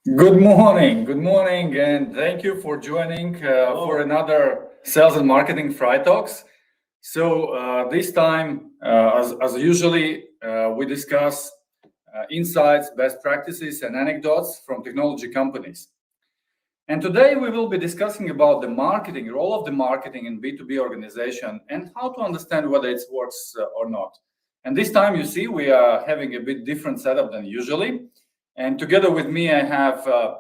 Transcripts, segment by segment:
Good morning, and thank you for joining for another sales and marketing fri.talks. So this time, as usually, we discuss insights, best practices, and anecdotes from technology companies. And today we will be discussing about the marketing, role of the marketing in B2B organization, and how to understand whether it works or not. And this time, you see, we are having a bit different setup than usually. And together with me, I have a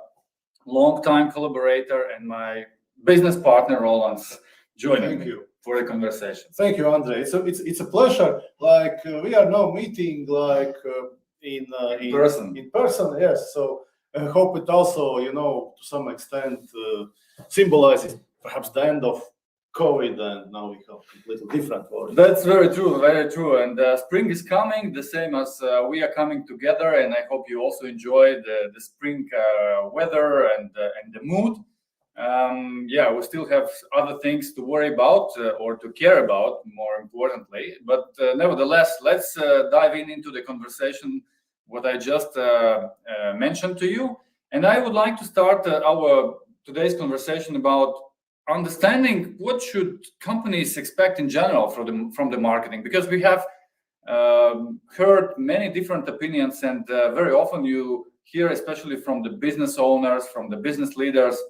long-time collaborator and my business partner, Roland, joining me for the conversation. Thank you, Andre. So it's a pleasure. We are now meeting in person. In person, yes. So I hope it also, to some extent symbolizes perhaps the end of COVID, and now we have a completely different world. That's very true, very true. And spring is coming, the same as we are coming together. And I hope you also enjoy the spring weather and the mood. We still have other things to worry about or to care about, more importantly. But nevertheless, let's dive into the conversation, what I just mentioned to you. And I would like to start our today's conversation about understanding what should companies expect in general from the marketing, because we have heard many different opinions, and very often you hear, especially from the business owners, from the business leaders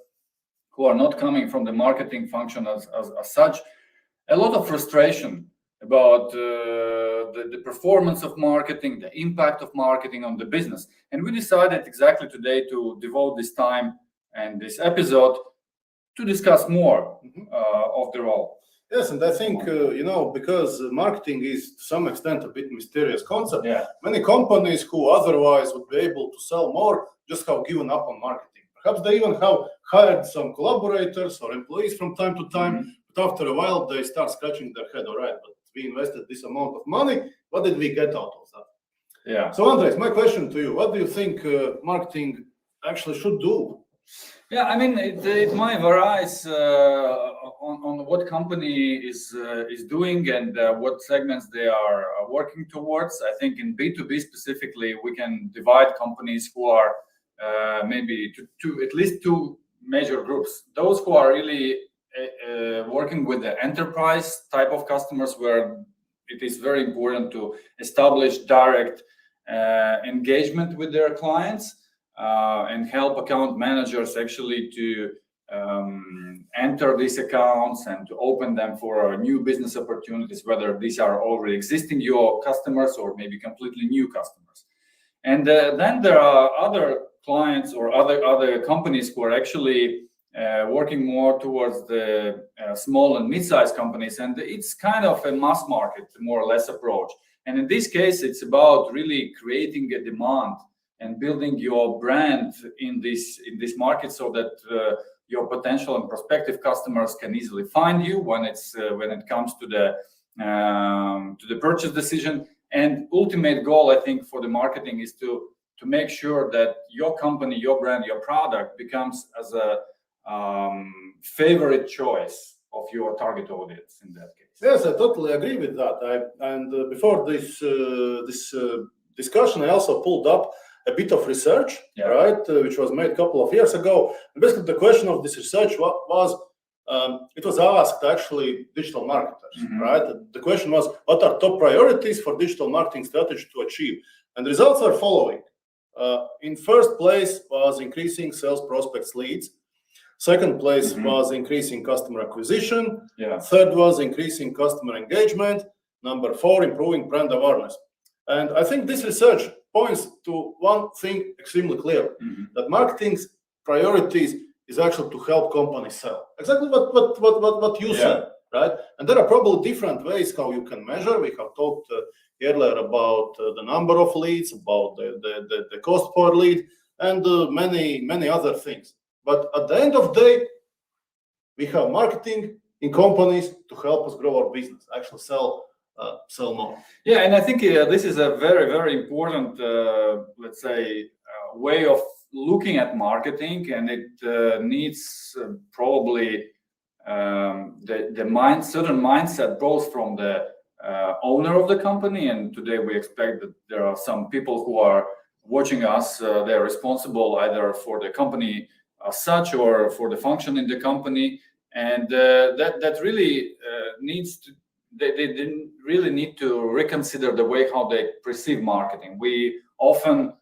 who are not coming from the marketing function as such, a lot of frustration about the performance of marketing, the impact of marketing on the business. And we decided exactly today to devote this time and this episode to discuss more of the role. Yes, and I think, because marketing is to some extent a bit mysterious concept, many companies who otherwise would be able to sell more just have given up on marketing. Perhaps they even have hired some collaborators or employees from time to time, but after a while they start scratching their head, all right, but we invested this amount of money, what did we get out of that? Yeah. So Andres, my question to you, what do you think marketing actually should do? Yeah, I mean, it might vary on what company is doing and what segments they are working towards. I think in B2B specifically, we can divide companies who are maybe to at least two major groups. Those who are really working with the enterprise type of customers, where it is very important to establish direct engagement with their clients. And help account managers actually to enter these accounts and to open them for new business opportunities, whether these are already existing your customers or maybe completely new customers. And then there are other clients or other companies who are actually working more towards the small and mid-sized companies, and it's kind of a mass market, more or less approach. And in this case, it's about really creating a demand and building your brand in this market, so that your potential and prospective customers can easily find you when it comes to the purchase decision. And ultimate goal, I think, for the marketing is to make sure that your company, your brand, your product becomes as a favorite choice of your target audience in that case. Yes, I totally agree with that. Before this discussion, I also pulled up a bit of research, right, which was made a couple of years ago. And basically, the question of this research was, it was asked actually digital marketers, right? The question was, what are top priorities for digital marketing strategy to achieve? And the results are following. In first place was increasing sales prospects leads. Second place was increasing customer acquisition. Third was increasing customer engagement. Number 4, improving brand awareness. And I think this research points to one thing extremely clear, that marketing's priorities is actually to help companies sell. Exactly what you said, right? And there are probably different ways how you can measure. We have talked earlier about the number of leads, about the cost per lead, and many other things. But at the end of the day, we have marketing in companies to help us grow our business, actually sell more. Yeah, and I think this is a very, very important, let's say, way of looking at marketing, and it needs probably the certain mindset both from the owner of the company, and today we expect that there are some people who are watching us. They're responsible either for the company as such or for the function in the company, and that really needs to. They didn't really need to reconsider the way how they perceive marketing. We often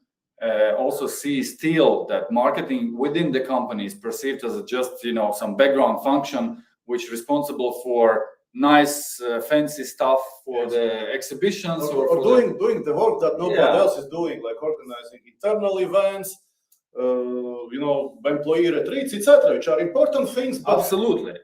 also see still that marketing within the company is perceived as just some background function which is responsible for nice fancy stuff for the exhibitions or doing the work that nobody else is doing, like organizing internal events, employee retreats, etc., which are important things. But absolutely.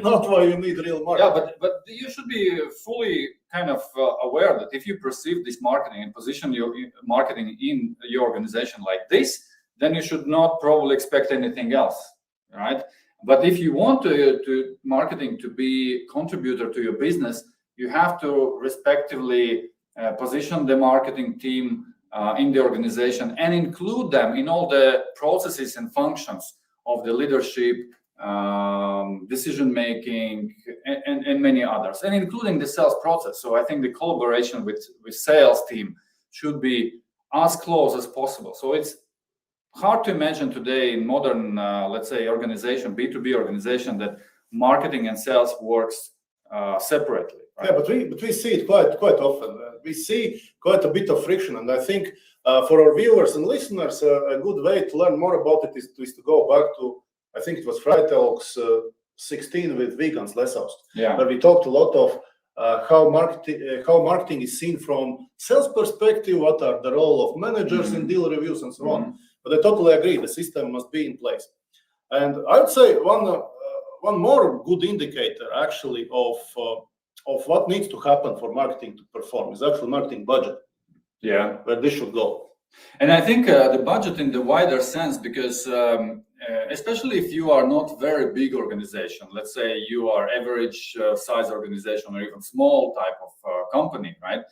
Not why you need real marketing. Yeah, but you should be fully kind of aware that if you perceive this marketing and position your marketing in your organization like this, then you should not probably expect anything else, right? But if you want to marketing to be contributor to your business, you have to respectively position the marketing team in the organization and include them in all the processes and functions of the leadership, decision making, and many others, and including the sales process. So I think the collaboration with sales team should be as close as possible. So it's hard to imagine today in modern, let's say, organization, B2B organization, that marketing and sales works separately. Right? Yeah, but we see it quite often. We see quite a bit of friction, and I think for our viewers and listeners, a good way to learn more about it is to go back to, I think it was fri.talks 16 with Vegans Leshouse, where we talked a lot of how marketing is seen from sales perspective, what are the role of managers in deal reviews and so on. But I totally agree, the system must be in place. And I would say one more good indicator actually of what needs to happen for marketing to perform is actual marketing budget. Yeah, where this should go. And I think the budget in the wider sense, because especially if you are not very big organization, let's say you are average size organization or even small type of company, right?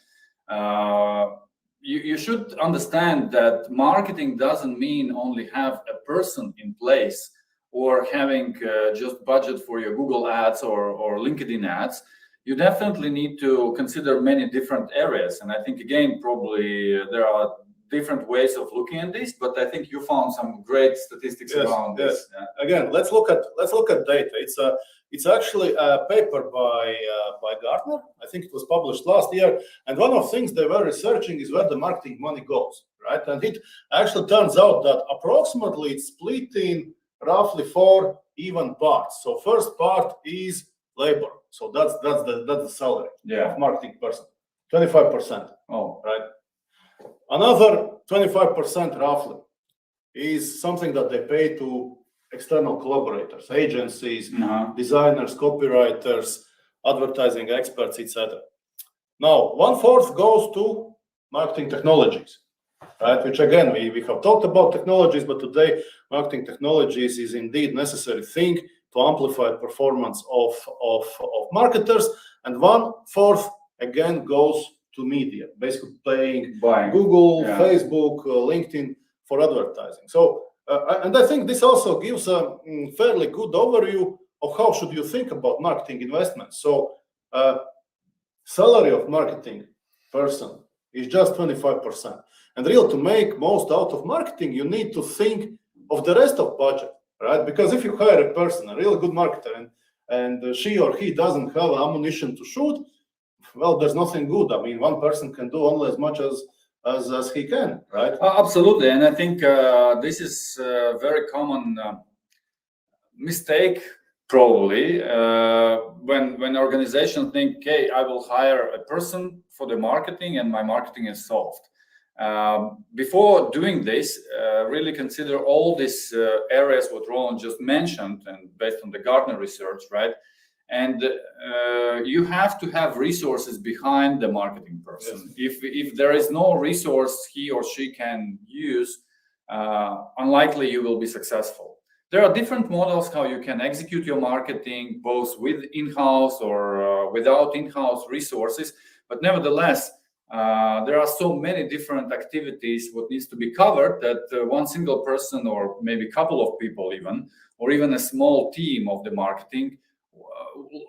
You should understand that marketing doesn't mean only have a person in place or having just budget for your Google ads or LinkedIn ads. You definitely need to consider many different areas. And I think, again, probably there are different ways of looking at this, but I think you found some great statistics around this. Yeah. Again, let's look at data. It's actually a paper by Gartner. I think it was published last year. And one of the things they were researching is where the marketing money goes, right? And it actually turns out that approximately it's split in roughly 4 even parts. So first part is labor. So that's the salary of marketing person, 25%. Oh, right. Another 25% roughly is something that they pay to external collaborators, agencies, designers, copywriters, advertising experts, etc. Now, 1/4 goes to marketing technologies, right? Which again, we have talked about technologies, but today marketing technologies is indeed necessary thing to amplify performance of marketers. And 1/4 again goes to media, basically paying Google, Facebook, LinkedIn for advertising. So, and I think this also gives a fairly good overview of how should you think about marketing investments. So, salary of marketing person is just 25%. And really, to make most out of marketing, you need to think of the rest of budget, right? Because if you hire a person, a really good marketer, and she or he doesn't have ammunition to shoot, well, there's nothing good. I mean, one person can do only as much as he can, right? Absolutely. And I think this is a very common mistake, probably, when organizations think, okay, I will hire a person for the marketing and my marketing is solved. Before doing this, really consider all these areas what Roland just mentioned, and based on the Gartner research, right? And you have to have resources behind the marketing person. Yes. If there is no resource he or she can use, unlikely you will be successful. There are different models how you can execute your marketing, both with in-house or without in-house resources. But nevertheless, there are so many different activities what needs to be covered that one single person or maybe a couple of people even, or even a small team of the marketing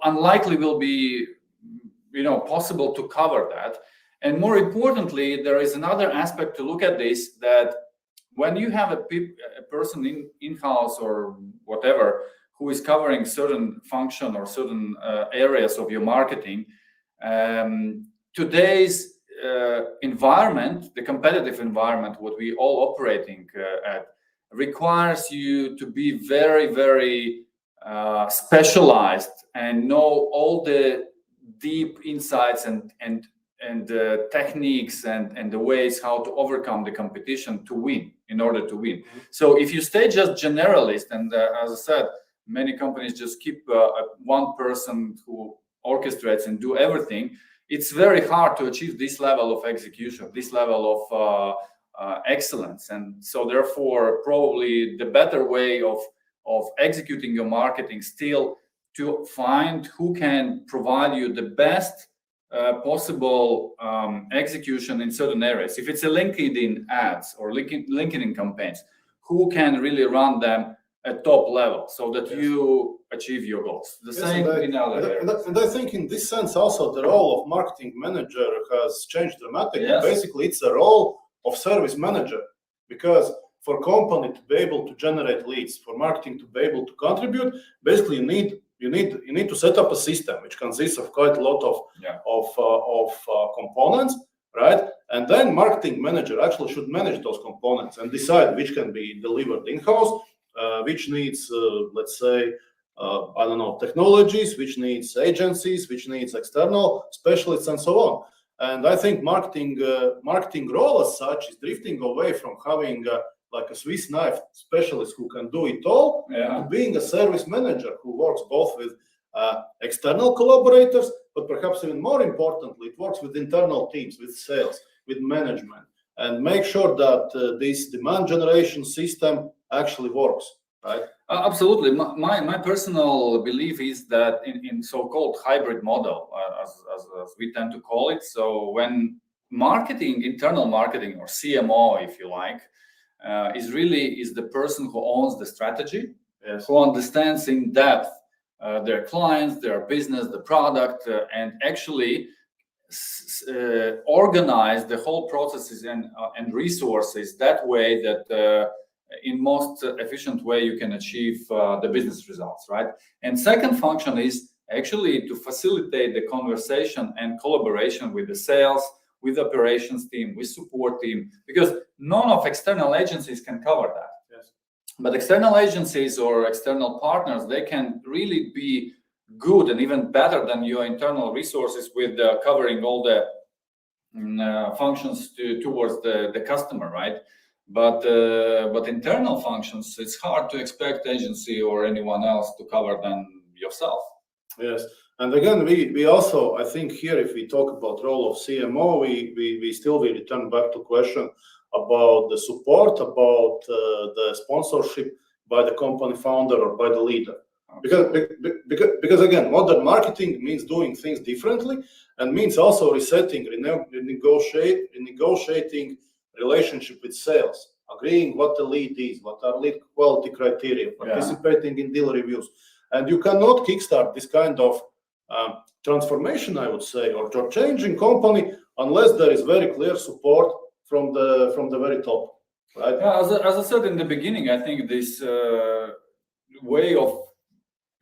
unlikely will be possible to cover that. And more importantly, there is another aspect to look at this, that when you have a person in-house or whatever who is covering certain function or certain areas of your marketing, today's environment, the competitive environment, what we all operating at, requires you to be very, very specialized and know all the deep insights and techniques and the ways how to overcome the competition to win, in order to win. So if you stay just generalist, and as I said, many companies just keep one person who orchestrates and do everything, it's very hard to achieve this level of execution, this level of excellence. And so therefore, probably the better way of executing your marketing still to find who can provide you the best possible execution in certain areas. If it's a LinkedIn ads or LinkedIn campaigns, who can really run them at top level so that you achieve your goals. The same in other areas. And I think in this sense also the role of marketing manager has changed dramatically. Yes. Basically, it's a role of service manager, because for company to be able to generate leads, for marketing to be able to contribute, basically you need to set up a system which consists of quite a lot of components, right? And then marketing manager actually should manage those components and decide which can be delivered in-house, which needs, let's say, I don't know, technologies, which needs agencies, which needs external specialists, and so on. And I think marketing role as such is drifting away from having like a Swiss knife specialist who can do it all, to being a service manager who works both with external collaborators, but perhaps even more importantly, it works with internal teams, with sales, with management, and make sure that this demand generation system actually works, right? Absolutely. My personal belief is that in so-called hybrid model, as we tend to call it, so when marketing, internal marketing, or CMO, if you like, is the person who owns the strategy, who understands in depth their clients, their business, the product, and actually organize the whole processes and resources that way that in most efficient way you can achieve the business results, right? And second function is actually to facilitate the conversation and collaboration with the sales, with operations team, with support team, because none of external agencies can cover that. Yes. But external agencies or external partners, they can really be good and even better than your internal resources with covering all the functions towards the customer, right? But internal functions, it's hard to expect agency or anyone else to cover than yourself. Yes. And again, we also, I think here, if we talk about role of CMO, we still will return back to question about the support, about the sponsorship by the company founder or by the leader. Because again, modern marketing means doing things differently, and means also resetting, renegotiating relationship with sales, agreeing what the lead is, what are lead quality criteria, participating in deal reviews. And you cannot kickstart this kind of transformation, I would say, or changing company unless there is very clear support from the very top, right? Yeah, as I said in the beginning, I think this way of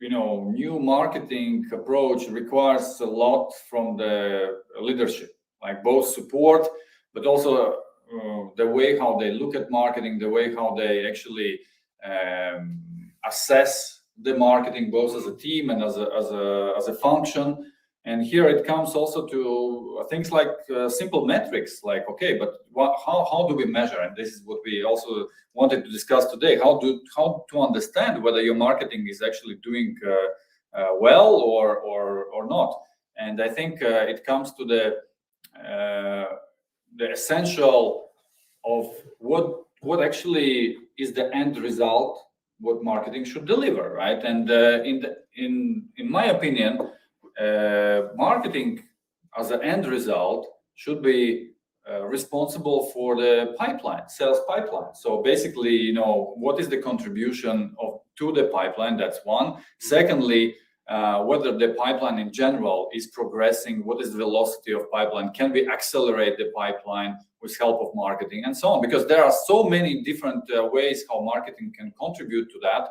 new marketing approach requires a lot from the leadership, like both support, but also the way how they look at marketing, the way how they actually assess the marketing, both as a team and as a function. And here it comes also to things like simple metrics, like, okay, but how do we measure? And this is what we also wanted to discuss today. How to understand whether your marketing is actually doing well or not. And I think it comes to the essential of what actually is the end result, what marketing should deliver, right? And in my opinion, marketing as an end result should be responsible for the pipeline, sales pipeline. So basically, what is the contribution to the pipeline? That's one. Secondly, whether the pipeline in general is progressing, what is the velocity of pipeline, can we accelerate the pipeline with help of marketing, and so on, because there are so many different ways how marketing can contribute to that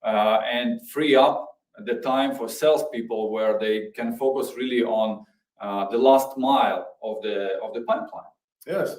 and free up the time for salespeople where they can focus really on the last mile of the pipeline. Yes.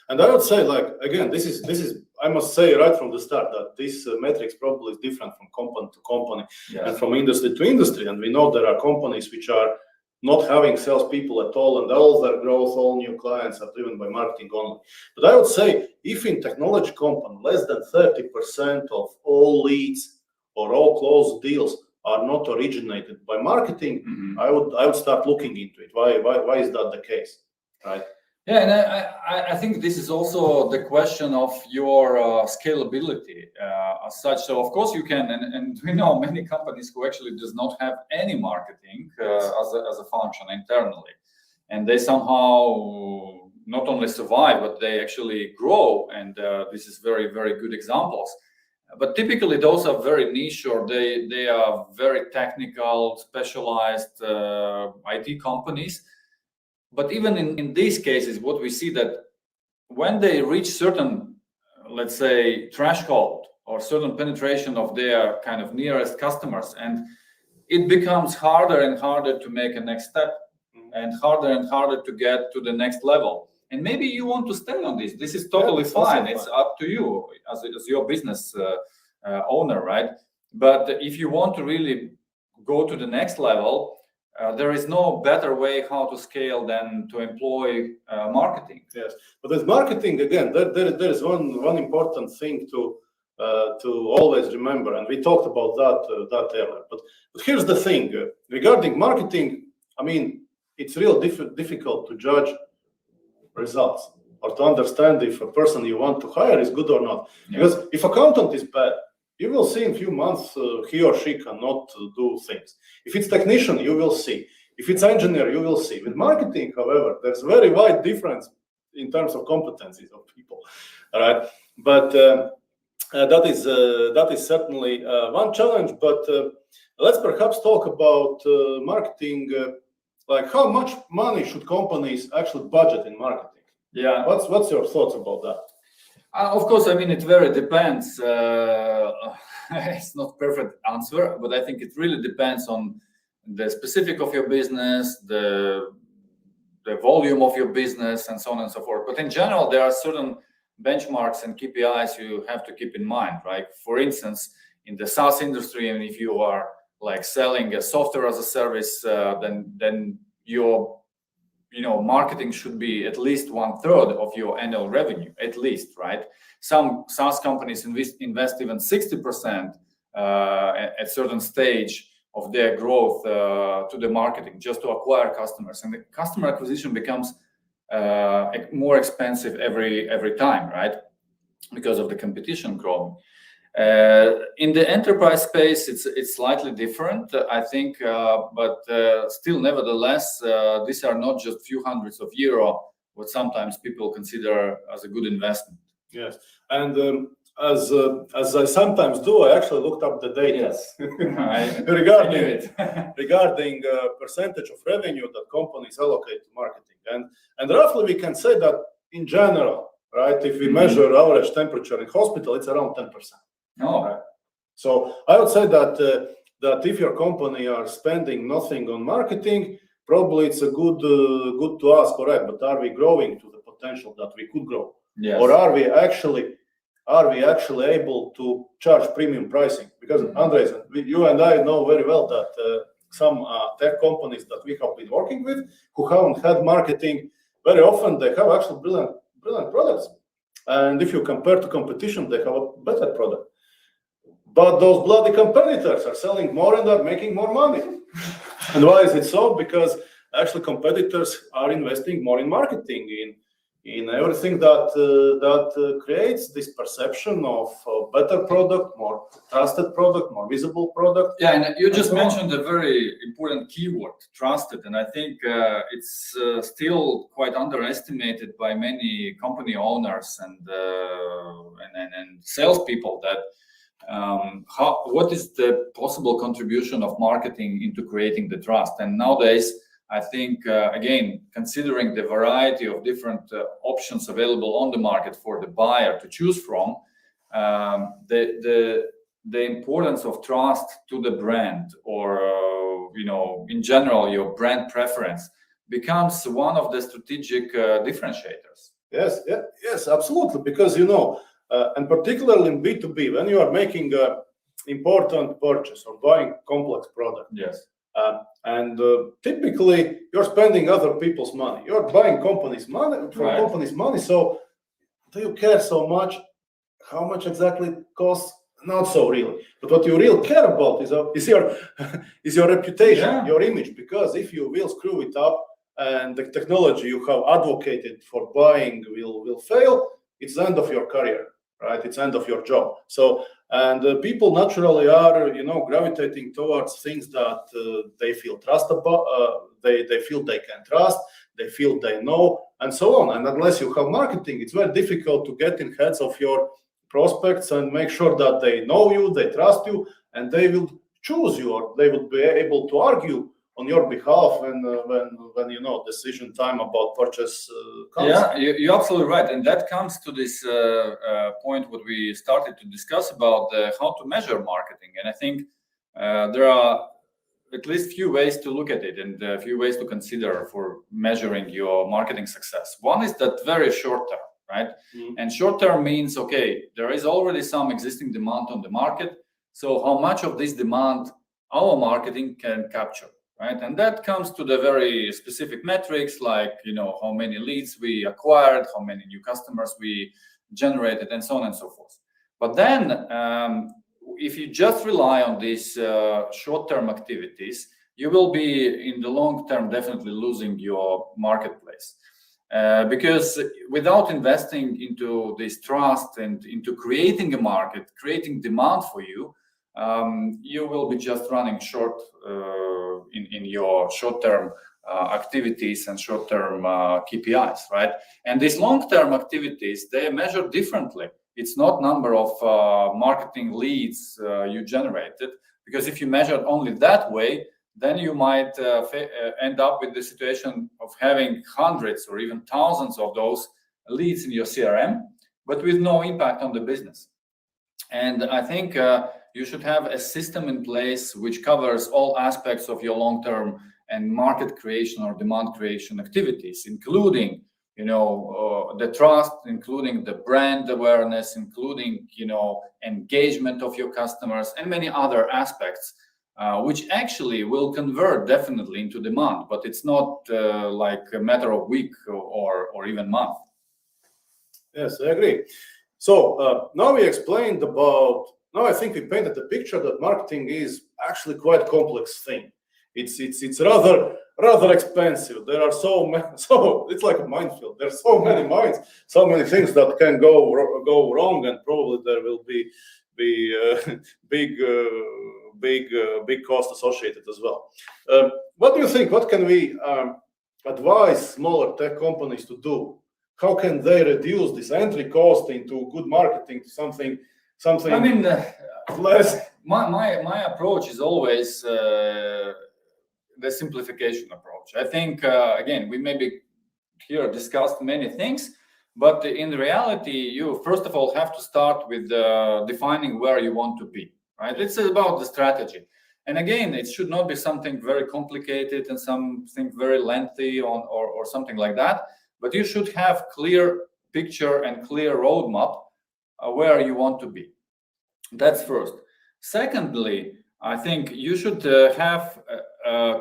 And I would say, like, again, this is I must say right from the start that this metrics probably is different from company to company and from industry to industry. And we know there are companies which are not having salespeople at all, and all their growth, all new clients are driven by marketing only. But I would say, if in technology company less than 30% of all leads or all closed deals are not originated by marketing, I would start looking into it. Why is that the case, right? Yeah, and I think this is also the question of your scalability as such. So of course you can, and we know many companies who actually does not have any marketing as a function internally, and they somehow not only survive, but they actually grow. And this is very, very good examples. But typically those are very niche, or they are very technical, specialized IT companies. But even in these cases, what we see that when they reach certain, let's say, threshold or certain penetration of their kind of nearest customers, and it becomes harder and harder to make a next step and harder to get to the next level. And maybe you want to stay on this. This is totally fine. It's up to you as your business owner, right? But if you want to really go to the next level, there is no better way how to scale than to employ marketing. Yes, but with marketing, again, there is one important thing to always remember, and we talked about that earlier. But here's the thing regarding marketing. I mean, it's real difficult to judge results or to understand if a person you want to hire is good or not. Because if accountant is bad, you will see in a few months he or she cannot do things. If it's technician, you will see. If it's engineer, you will see. With marketing, however, there's very wide difference in terms of competencies of people. All right, but that is certainly one challenge. But let's perhaps talk about marketing. Like, how much money should companies actually budget in marketing? Yeah. What's your thoughts about that? Of course, I mean, it very depends. It's not perfect answer, but I think it really depends on the specific of your business, the volume of your business, and so on and so forth. But in general, there are certain benchmarks and KPIs you have to keep in mind, right? For instance, in the SaaS industry, and if you are like selling a software as a service, then your marketing should be at least 1/3 of your annual revenue, at least, right? Some SaaS companies invest even 60% at certain stage of their growth to the marketing just to acquire customers, and the customer acquisition becomes more expensive every time, right? Because of the competition growing. In the enterprise space, it's slightly different, I think, but still, nevertheless, these are not just few hundreds of euro, what sometimes people consider as a good investment. Yes, and as I sometimes do, I actually looked up the data. Yes. regarding percentage of revenue that companies allocate to marketing, and roughly we can say that in general, right? If we measure average temperature in hospital, it's around 10%. Oh. Right. So I would say that if your company are spending nothing on marketing, probably it's a good to ask, all right, but are we growing to the potential that we could grow? Yes. Or are we actually able to charge premium pricing? Because Andres, you and I know very well that some tech companies that we have been working with who haven't had marketing, very often they have actually brilliant products. And if you compare to competition, they have a better product. But those bloody competitors are selling more and are making more money. And why is it so? Because actually competitors are investing more in marketing, in everything that creates this perception of better product, more trusted product, more visible product. Yeah, and you just mentioned a very important keyword, trusted, and I think it's still quite underestimated by many company owners and salespeople that what is the possible contribution of marketing into creating the trust? And nowadays, I think, again, considering the variety of different options available on the market for the buyer to choose from, the importance of trust to the brand, or in general, your brand preference, becomes one of the strategic differentiators. Yes, absolutely. Because and particularly in B2B, when you are making an important purchase or buying complex product, yes, and typically you're spending other people's money, you're buying companies' money from companies' money. So do you care so much how much exactly it costs? Not so really. But what you really care about is your reputation, your image. Because if you will screw it up and the technology you have advocated for buying will fail, it's the end of your career, right? It's the end of your job. So, and people naturally are, gravitating towards things that they feel trust about, they feel they can trust, they feel they know, and so on. And unless you have marketing, it's very difficult to get in heads of your prospects and make sure that they know you, they trust you, and they will choose you, or they will be able to argue on your behalf when decision time about purchase comes. Yeah, you're absolutely right, and that comes to this point what we started to discuss about how to measure marketing. And I think there are at least few ways to look at it, and a few ways to consider for measuring your marketing success. One is that very short term, right? And short term means, okay, there is already some existing demand on the market, so how much of this demand our marketing can capture? Right? And that comes to the very specific metrics, like how many leads we acquired, how many new customers we generated, and so on and so forth. But then, if you just rely on these short-term activities, you will be in the long term definitely losing your marketplace, because without investing into this trust and into creating a market, creating demand for you, you will be just running short in your short-term activities and short-term KPIs, right? And these long-term activities, they are measured differently. It's not number of marketing leads you generated, because if you measure only that way, then you might end up with the situation of having hundreds or even thousands of those leads in your CRM, but with no impact on the business. And I think you should have a system in place which covers all aspects of your long-term and market creation or demand creation activities, including, the trust, including the brand awareness, including, engagement of your customers, and many other aspects, which actually will convert definitely into demand, but it's not like a matter of week or even month. Yes, I agree. So now we explained about. Now I think we painted the picture that marketing is actually quite a complex thing. It's rather expensive. There are so it's like a minefield. There's so many mines, so many things that can go wrong, and probably there will be big cost associated as well. What do you think? What can we advise smaller tech companies to do? How can they reduce this entry cost into good marketing to something? I mean, less. My approach is always the simplification approach. I think again, we maybe here discussed many things, but in reality, you first of all have to start with defining where you want to be. Right? It's about the strategy, and again, it should not be something very complicated and something very lengthy or something like that. But you should have clear picture and clear roadmap where you want to be. That's first. Secondly, I think you should have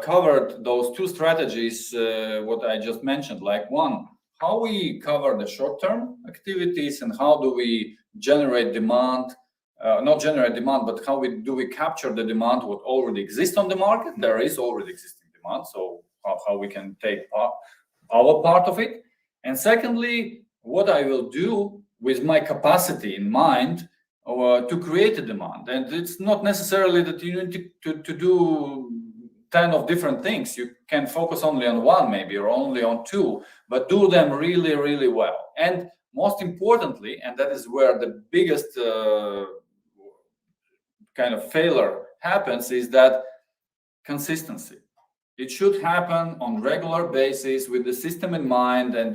covered those two strategies, what I just mentioned. Like one, how we cover the short-term activities and how do we generate demand, not generate demand, but how do we capture the demand what already exists on the market? There is already existing demand, so how we can take our part of it. And secondly, what I will do with my capacity in mind to create a demand. And it's not necessarily that you need to do 10 of different things. You can focus only on one maybe, or only on two, but do them really, really well. And most importantly, and that is where the biggest kind of failure happens is that consistency. It should happen on regular basis with the system in mind, and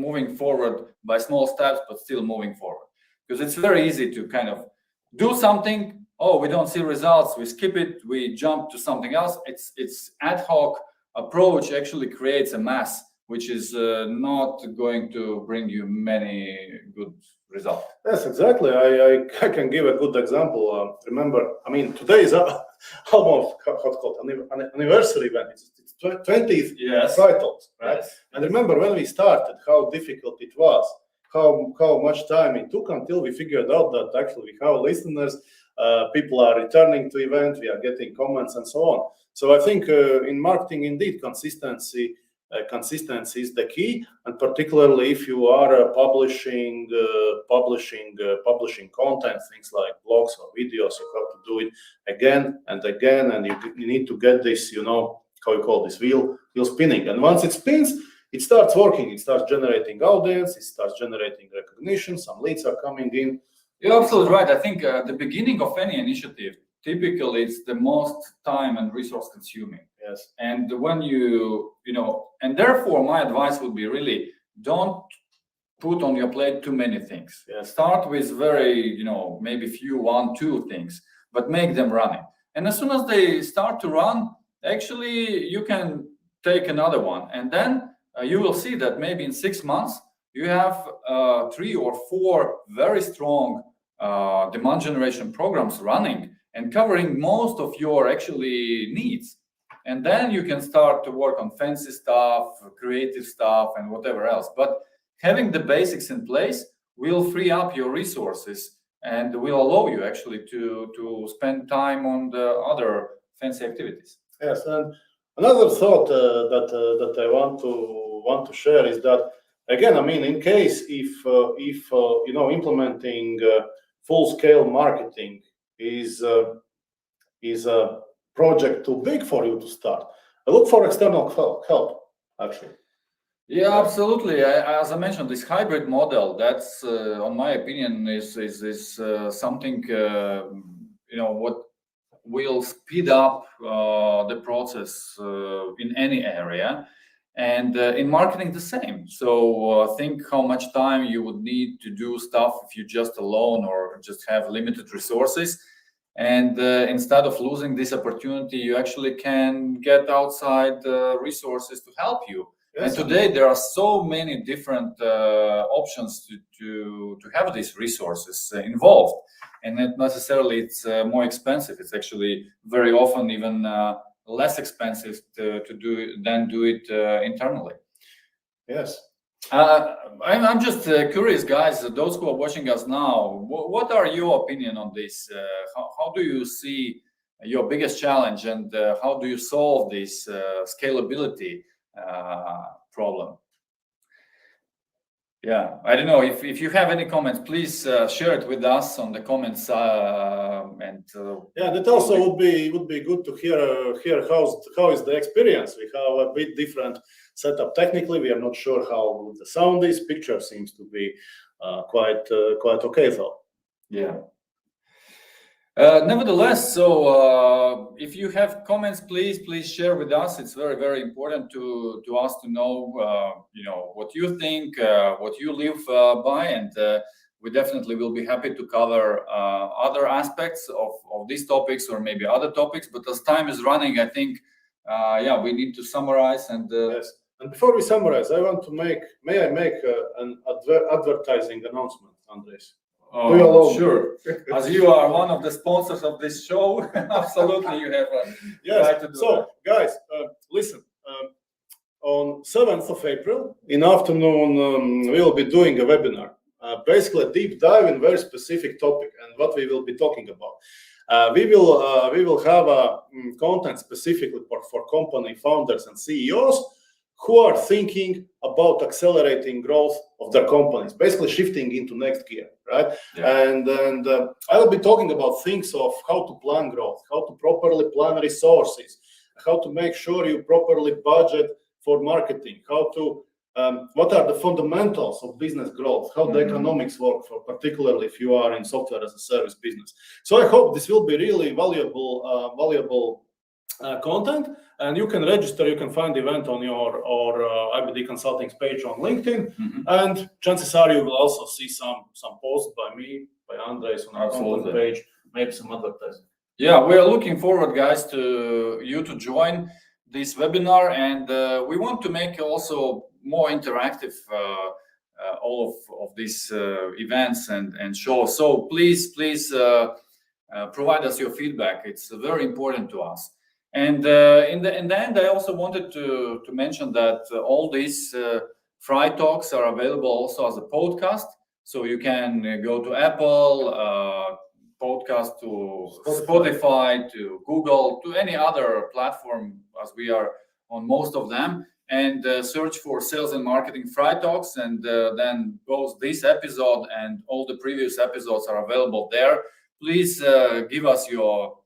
moving forward by small steps, but still moving forward. Because it's very easy to kind of do something. Oh, we don't see results. We skip it. We jump to something else. It's ad hoc approach actually creates a mess, which is not going to bring you many good results. Yes, exactly. I can give a good example. Remember, I mean, today is almost an anniversary event. It's 20th Fri.talks, right? Yes. And remember when we started, how difficult it was, how much time it took until we figured out that actually we have listeners, people are returning to events, we are getting comments and so on. So I think in marketing, indeed, consistency is the key, and particularly if you are publishing content, things like blogs or videos, you have to do it again and again, and you need to get this, how you call this, wheel spinning. And once it spins, it starts working. It starts generating audience. It starts generating recognition. Some leads are coming in. You're absolutely right. I think the beginning of any initiative, typically it's the most time and resource consuming. Yes. And when and therefore my advice would be really don't put on your plate too many things. Yes. Start with very, maybe few, 1, 2 things, but make them running. And as soon as they start to run, actually you can take another one. And then you will see that maybe in 6 months, you have 3 or 4 very strong demand generation programs running and covering most of your actually needs. And then you can start to work on fancy stuff, creative stuff, and whatever else. But having the basics in place will free up your resources and will allow you actually to spend time on the other fancy activities. Yes, and another thought that I want to share is that, again, I mean, in case if implementing full-scale marketing is a project too big for you to start, look for external help, actually. Yeah, absolutely. As I mentioned, this hybrid model, that's, on my opinion, is something, what will speed up the process in any area. And in marketing, the same. So think how much time you would need to do stuff if you're just alone or just have limited resources. And instead of losing this opportunity, you actually can get outside resources to help you. Yes. And today there are so many different options to have these resources involved. And not necessarily it's more expensive. It's actually very often even less expensive to do it internally. Yes. I'm just curious, guys, those who are watching us now, what are your opinion on this? How do you see your biggest challenge, and how do you solve this scalability problem? Yeah, I don't know if you have any comments, please share it with us on the comments. Yeah, that also would be good to hear how is the experience. We have a bit different setup technically. We are not sure how the sound is. Picture seems to be quite okay though. Yeah. Nevertheless, so if you have comments, please share with us. It's very, very important to us to know, what you think, what you live by, and we definitely will be happy to cover other aspects of these topics or maybe other topics. But as time is running, I think, we need to summarize. And yes. And before we summarize, may I make an advertising announcement, Andres? Oh, sure. As you are one of the sponsors of this show, absolutely, you have a right to do so, that. Guys, listen. On 7th of April, in afternoon, we will be doing a webinar. Basically, a deep dive in a very specific topic and what we will be talking about. We will have a content specifically for company founders and CEOs who are thinking about accelerating growth of their companies, basically shifting into next gear, right? Yeah. And I will be talking about things of how to plan growth, how to properly plan resources, how to make sure you properly budget for marketing, how to what are the fundamentals of business growth, how the economics work, for particularly if you are in software as a service business. So I hope this will be really valuable content, and you can register. You can find the event on your IBD Consulting's page on LinkedIn, and chances are you will also see some posts by me, by Andres on our content page, maybe some advertising. Yeah, we are looking forward, guys, to you to join this webinar, and we want to make also more interactive all of these events and shows. So please provide us your feedback. It's very important to us. And in the end, I also wanted to mention that all these fri.talks are available also as a podcast. So you can go to Apple podcast, to Spotify, to Google, to any other platform, as we are on most of them, and search for Sales and Marketing fri.talks, and then both this episode and all the previous episodes are available there. Please give us your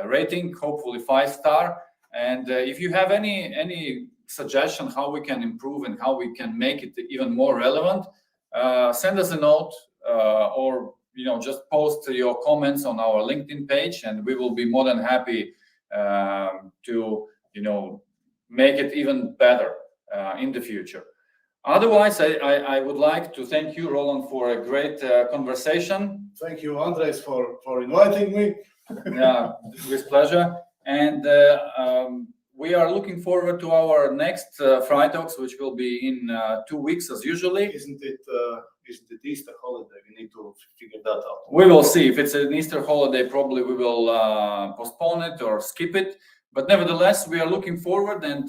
rating, hopefully 5-star, and if you have any suggestion how we can improve and how we can make it even more relevant, send us a note or just post your comments on our LinkedIn page, and we will be more than happy to make it even better in the future. Otherwise, I would like to thank you, Roland, for a great conversation. Thank you, Andres, for inviting me. Yeah, with pleasure. And we are looking forward to our next fri.talks, which will be in 2 weeks as usually. Isn't it Easter holiday? We need to figure that out. We will see. If it's an Easter holiday, probably we will postpone it or skip it. But nevertheless, we are looking forward, and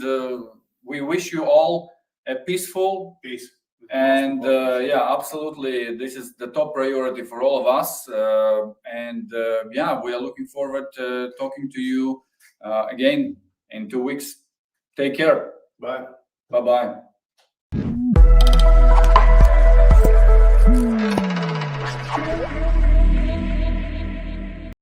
we wish you all a peaceful peace. And yeah, absolutely, this is the top priority for all of us. Yeah, we are looking forward to talking to you again in 2 weeks. Take care. Bye. Bye-bye.